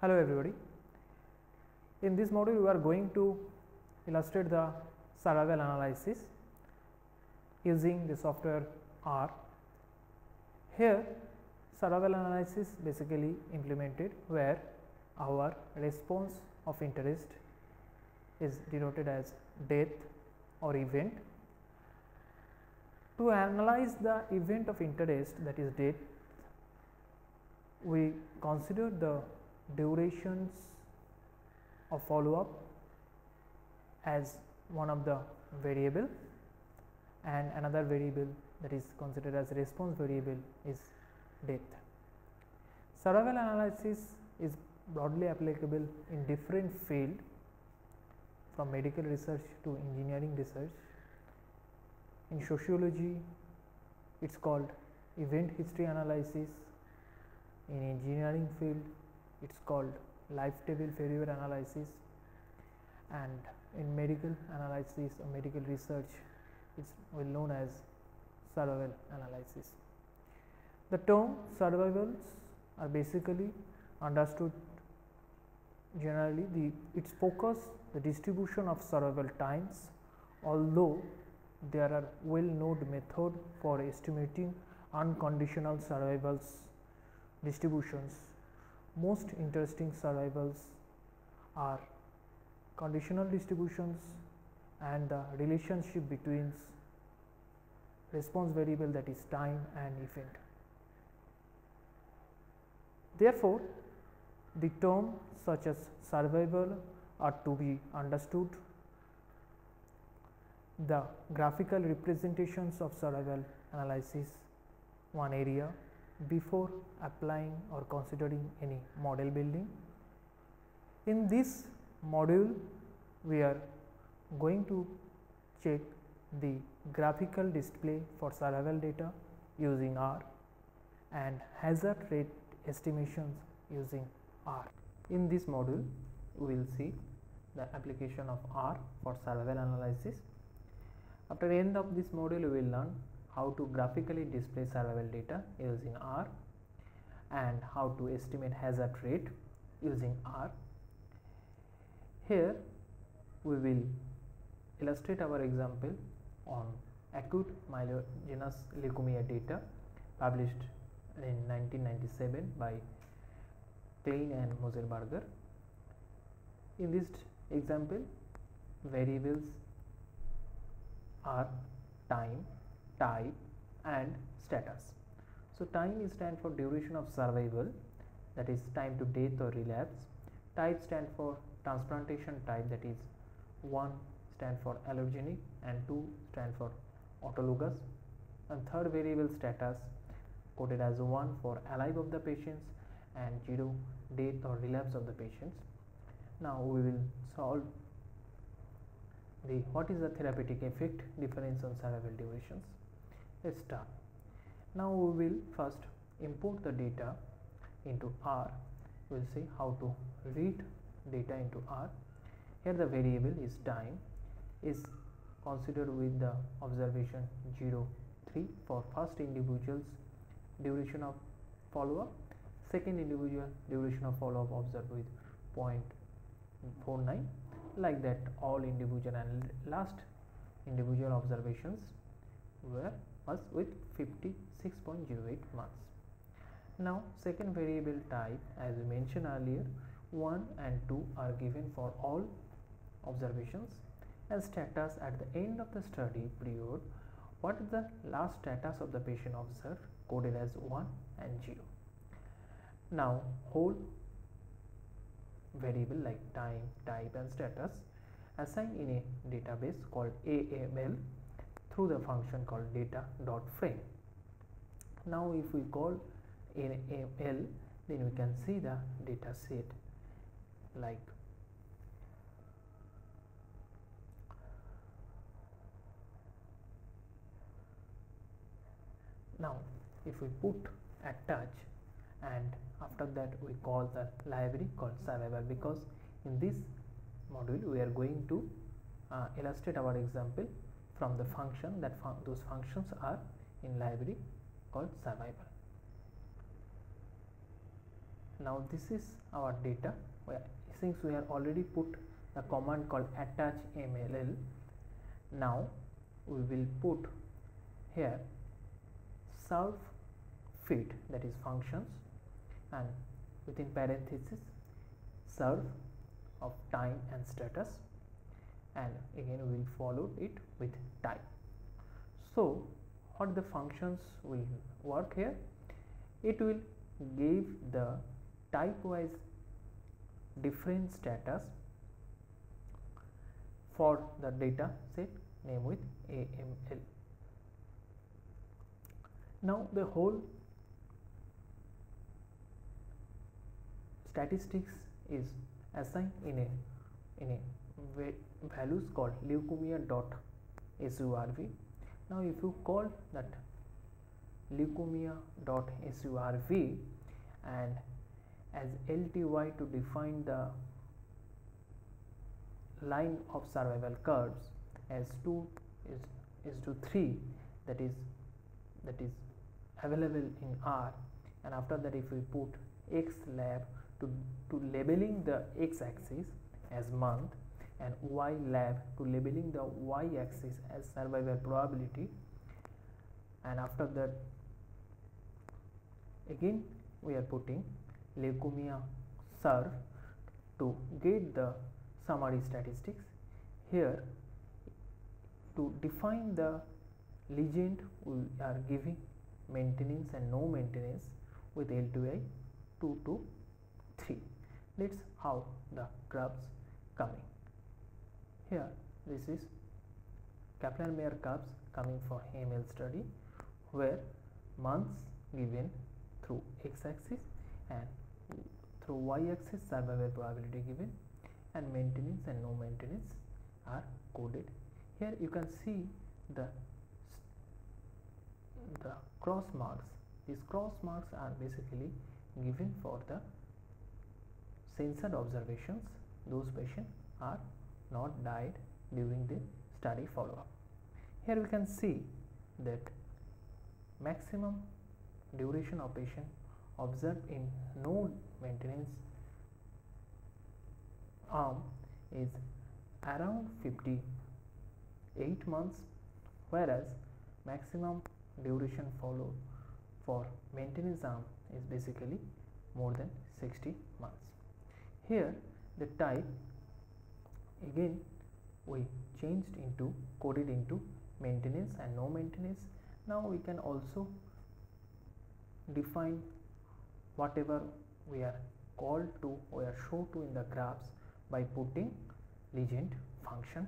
Hello everybody. In this module we are going to illustrate the survival analysis using the software R. Here survival analysis basically implemented where our response of interest is denoted as death or event. To analyze the event of interest, that is death, we consider the durations of follow up as one of the variable, and another variable that is considered as response variable is death. Survival analysis is broadly applicable in different field, from medical research to engineering research. In sociology it is called event history analysis. In engineering field it is called life table failure analysis, and in medical analysis or medical research it is well known as survival analysis. The term survivals are basically understood generally its focus the distribution of survival times, although there are well known method for estimating unconditional survivals distributions. Most interesting survivals are conditional distributions and the relationship between response variable, that is time, and event. Therefore, the term such as survival are to be understood the graphical representations of survival analysis one area before applying or considering any model building. In this module we are going to check the graphical display for survival data using R and hazard rate estimations using R. In this module we will see the application of R for survival analysis. After the end of this module we will learn how to graphically display survival data using R and how to estimate hazard rate using R. Here we will illustrate our example on acute myelogenous leukemia data published in 1997 by Klein and Moselberger. In this example, variables are time, type, and status. So time is stand for duration of survival, that is time to death or relapse. Type stand for transplantation type, that is 1 stand for allogeneic and 2 stand for autologous, and third variable status coded as 1 for alive of the patients and 0 death or relapse of the patients. Now we will solve the what is the therapeutic effect difference on survival durations. Let's start. Now we will first import the data into R. We will see how to read data into R. Here the variable is time is considered with the observation 0, 3 for first individual's duration of follow up, second individual duration of follow up observed with 0.49, like that all individual and last individual observations was with 56.08 months. Now second variable type, as we mentioned earlier, 1 and 2 are given for all observations, and status at the end of the study period, what is the last status of the patient observed, coded as 1 and 0. Now whole variable like time, type, and status assigned in a database called AML through the function called data.frame. Now if we call AML, then we can see the data set like now. If we put attach, and after that we call the library called survival, because in this module we are going to illustrate our example from the function that those functions are in library called survival. Now this is our data. Since we have already put the command called attach mll, now we will put here serve feed, that is functions, and within parenthesis serve of time and status, and again we will follow it with type. So what the functions will work here, it will give the type wise different status for the data set name with AML. Now the whole statistics is assigned in a values called leukemia.surv. Now if you call that leukemia.surv and as LTY to define the line of survival curves as 2 is to 3, that is available in R, and after that if we put X lab to labeling the X axis as month and Y lab to labeling the Y axis as survival probability, and after that again we are putting leukemia surv to get the summary statistics. Here to define the legend we are giving maintenance and no maintenance with L2I 2 to 3. That's how the curves coming. Here this is Kaplan-Meier curves coming for AML study, where months given through x-axis and through y-axis survival probability given, and maintenance and no maintenance are coded. Here you can see the cross marks. These cross marks are basically given for the censored observations. Those patients are not died during the study follow-up. Here we can see that maximum duration of patient observed in no maintenance arm is around 58 months, whereas maximum duration followed for maintenance arm is basically more than 60 months. Here the type again we changed into coded into maintenance and no maintenance. Now we can also define whatever we are called to or are shown to in the graphs by putting legend function.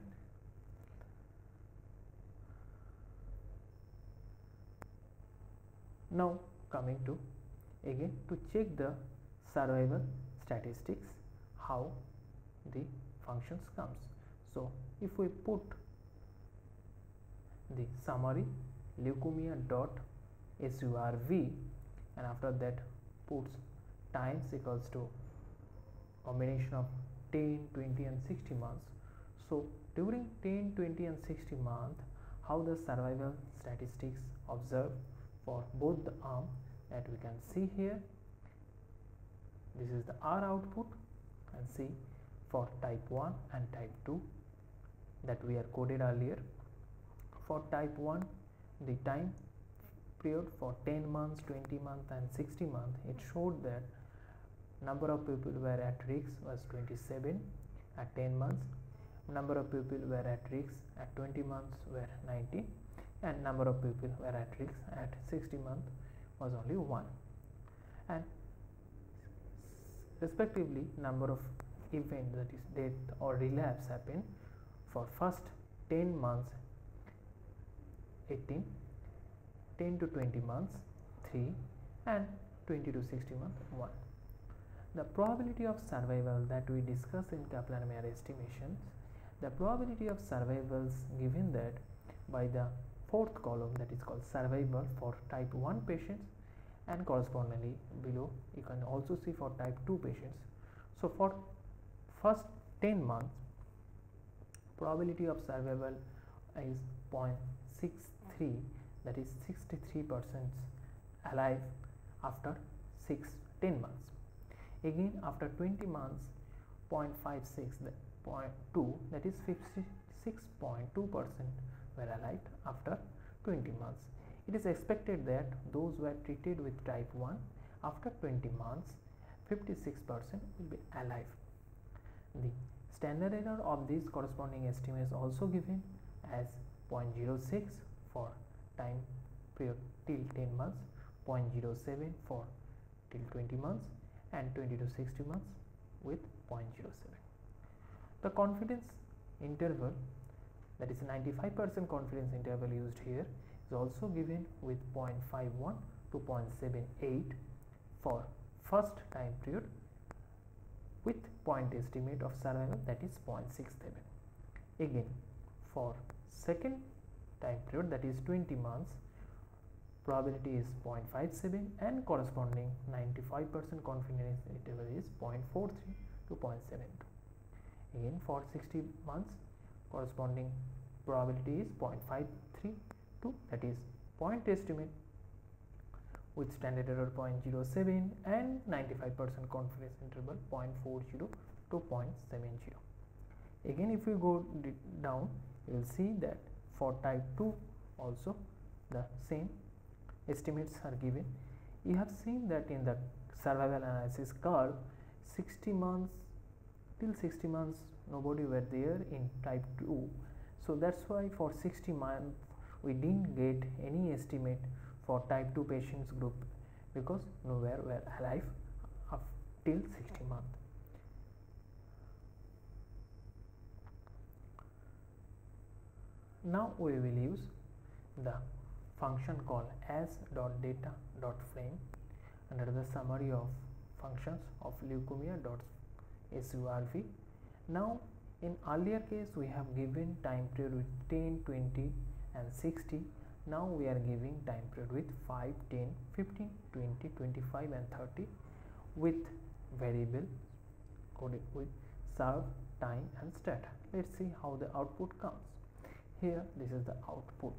Now coming to again to check the survival statistics, how the functions comes. So if we put the summary leukemia.surv and after that puts times equals to combination of 10, 20 and 60 months. So during 10, 20 and 60 months, how the survival statistics observed for both the arm, that we can see here. This is the R output, and see for type 1 and type 2 that we are coded earlier. For type 1 the time period for 10 months, 20 months and 60 months, it showed that number of people were at risk was 27 at 10 months, number of people were at risk at 20 months were 90, and number of people were at risk at 60 months was only 1, and respectively number of event, that is death or relapse, happened for first 10 months 18, 10 to 20 months 3, and 20 to 60 months 1. The probability of survival that we discuss in Kaplan-Meier estimations, the probability of survivals given that by the fourth column, that is called survival for type 1 patients, and correspondingly below you can also see for type 2 patients. So for first 10 months probability of survival is 0.63, that is 63% alive after 10 months. Again after 20 months 0.56, 0.2, that is 56.2% were alive after 20 months. It is expected that those who are treated with type 1 after 20 months 56% will be alive. The standard error of these corresponding estimates also given as 0.06 for time period till 10 months, 0.07 for till 20 months and 20 to 60 months with 0.07. The confidence interval, that is 95% confidence interval used here, is also given with 0.51 to 0.78 for first time period with point estimate of survival, that is 0.67. Again for second time period, that is 20 months, probability is 0.57 and corresponding 95% confidence interval is 0.43 to 0.72. Again for 60 months, corresponding probability is 0.532, that is point estimate with standard error 0.07 and 95% confidence interval 0.40 to 0.70. Again if you go down, you will see that for type 2 also the same estimates are given. You have seen that in the survival analysis curve, 60 months till 60 months nobody were there in type 2, so that's why for 60 months we didn't get any estimate for type 2 patients group because nowhere were alive up till 60 months. Now we will use the function called as.data.frame under the summary of functions of leukemia.surv. Now in earlier case we have given time period with 10, 20 and 60. Now we are giving time period with 5, 10, 15, 20, 25 and 30 with variable coded with serve, time and stat. Let's see how the output comes. Here this is the output.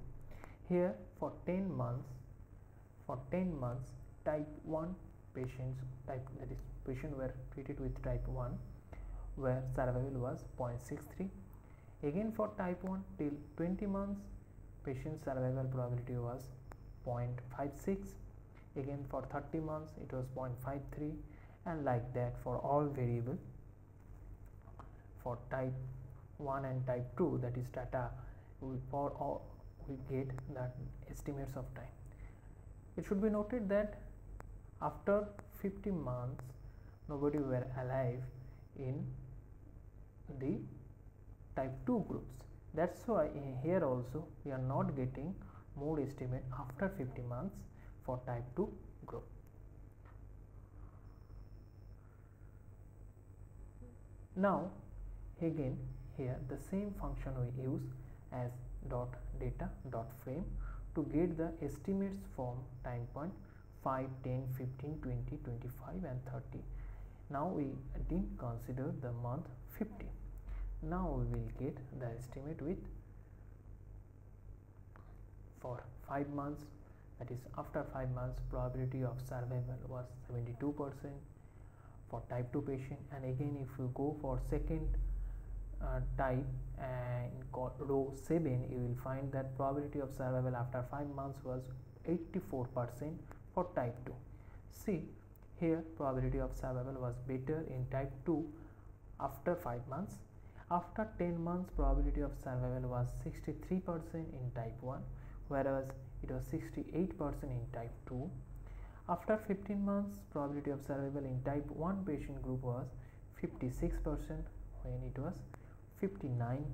Here for 10 months type 1 patients, that is patient were treated with type 1 where survival was 0.63. Again for type 1 till 20 months patient survival probability was 0.56. Again for 30 months it was 0.53 and like that for all variable. For type 1 and type 2, that is data, for all we get the estimates of time. It should be noted that after 50 months nobody were alive in the type 2 groups. That's why in here also we are not getting more estimate after 50 months for type 2 group. Now again here the same function we use as .data.frame to get the estimates from time point 5, 10, 15, 20, 25 and 30. Now we didn't consider the month 50. Now we will get the estimate with for 5 months, that is after 5 months probability of survival was 72% for type 2 patient. And again if you go for second type and row 7, you will find that probability of survival after 5 months was 84% for type 2. See here probability of survival was better in type 2 after 5 months. After 10 months probability of survival was 63% in type 1, whereas it was 68% in type 2. After 15 months probability of survival in type 1 patient group was 56% when it was 59%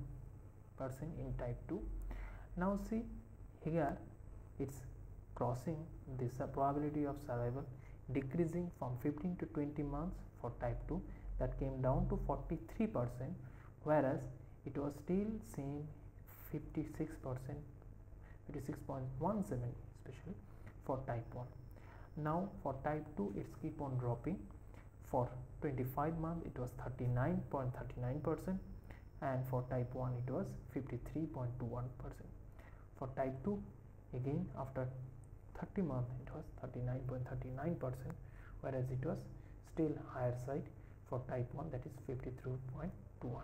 in type 2. Now see here it's crossing this probability of survival decreasing from 15 to 20 months for type 2, that came down to 43%, whereas it was still same 56%, 56.17 especially for type 1. Now for type 2 it's keep on dropping. For 25 months it was 39.39% and for type 1 it was 53.21%. For type 2 again after 30 months it was 39.39%, whereas it was still higher side for type 1, that is 53.21.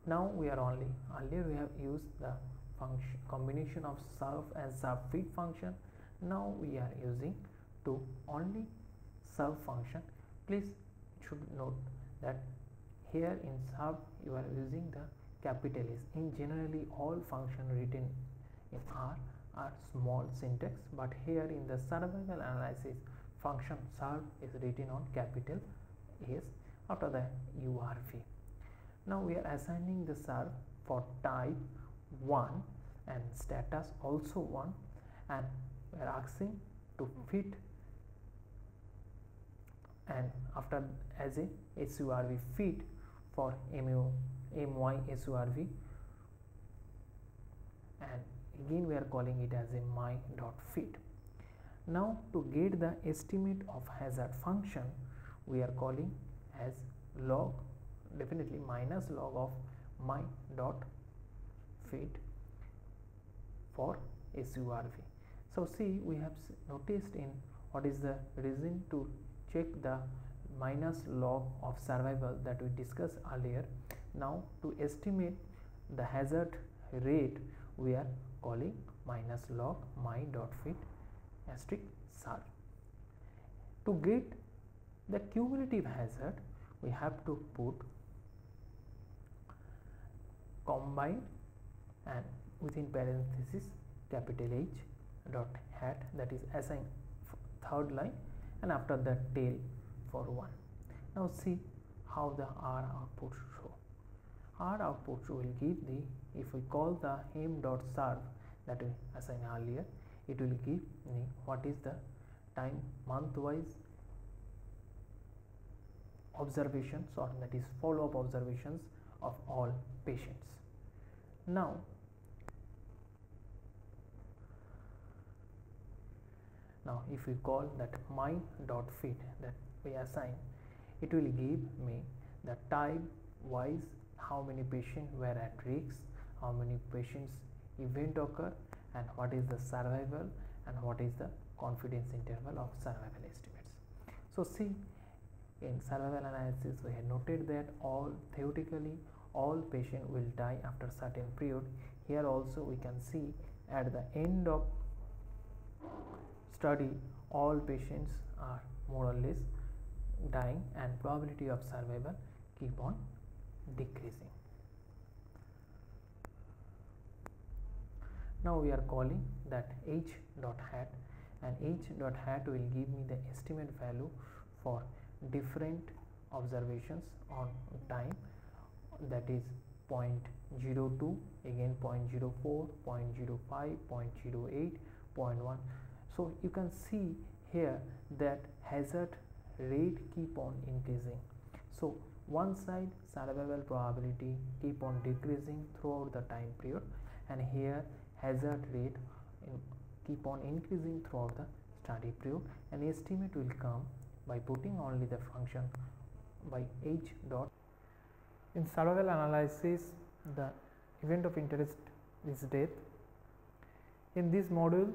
Now we are only, earlier we have used the function combination of serve and serve feed function. Now we are using to only serve function. Please should note that here in serve you are using the capital S. In generally all function written in R are small syntax, but here in the survival analysis function serve is written on capital S after the URV. Now we are assigning the serve for type 1 and status also 1, and we are asking to fit and after as a SURV fit for my SURV, and again we are calling it as a my.fit. Now to get the estimate of hazard function, we are calling as log, definitely minus log of my.fit for SURV. So see, we have noticed in what is the reason to check the minus log of survival that we discussed earlier. Now to estimate the hazard rate, we are calling minus log my.fit asterisk serve. To get the cumulative hazard, we have to put combine and within parenthesis capital H dot hat, that is assign third line, and after that tail for 1. Now see how the R output show. R output will give the, if we call the m.serve that we assigned earlier, it will give me what is the time month wise observations, or that is follow up observations of all patients. Now if we call that my.fit that we assign, it will give me the time wise how many patients were at risk, how many patients event occur, and what is the survival and what is the confidence interval of survival estimates. So see, in survival analysis we have noted that theoretically all patients will die after certain period. Here also we can see at the end of study all patients are more or less dying, and probability of survival keep on decreasing. Now we are calling that h.hat, and h.hat will give me the estimate value for different observations on time, that is 0.02, again 0.04, 0.05, 0.08, 0.1. So you can see here that hazard rate keep on increasing. So one side survival probability keep on decreasing throughout the time period, and here hazard rate keep on increasing throughout the study period, and estimate will come by putting only the function by h dot. In survival analysis, the event of interest is death. In this module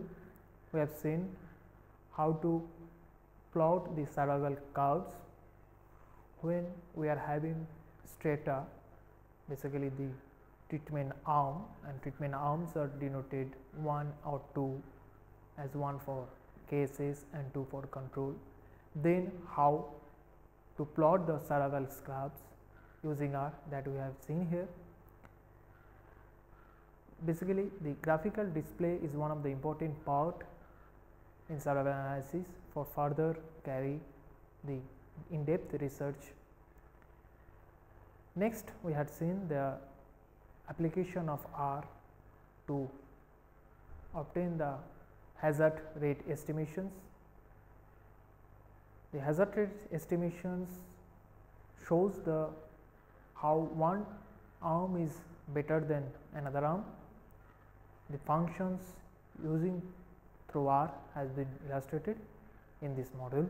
we have seen how to plot the survival curves when we are having strata, basically the treatment arm, and treatment arms are denoted 1 or 2 as 1 for cases and 2 for control. Then how to plot the survival curves using R, that we have seen here. Basically the graphical display is one of the important part in survival analysis for further carry the in-depth research. Next we had seen the application of R to obtain the hazard rate estimations. The hazard rate estimations shows the how one arm is better than another arm. The functions using through R has been illustrated in this module.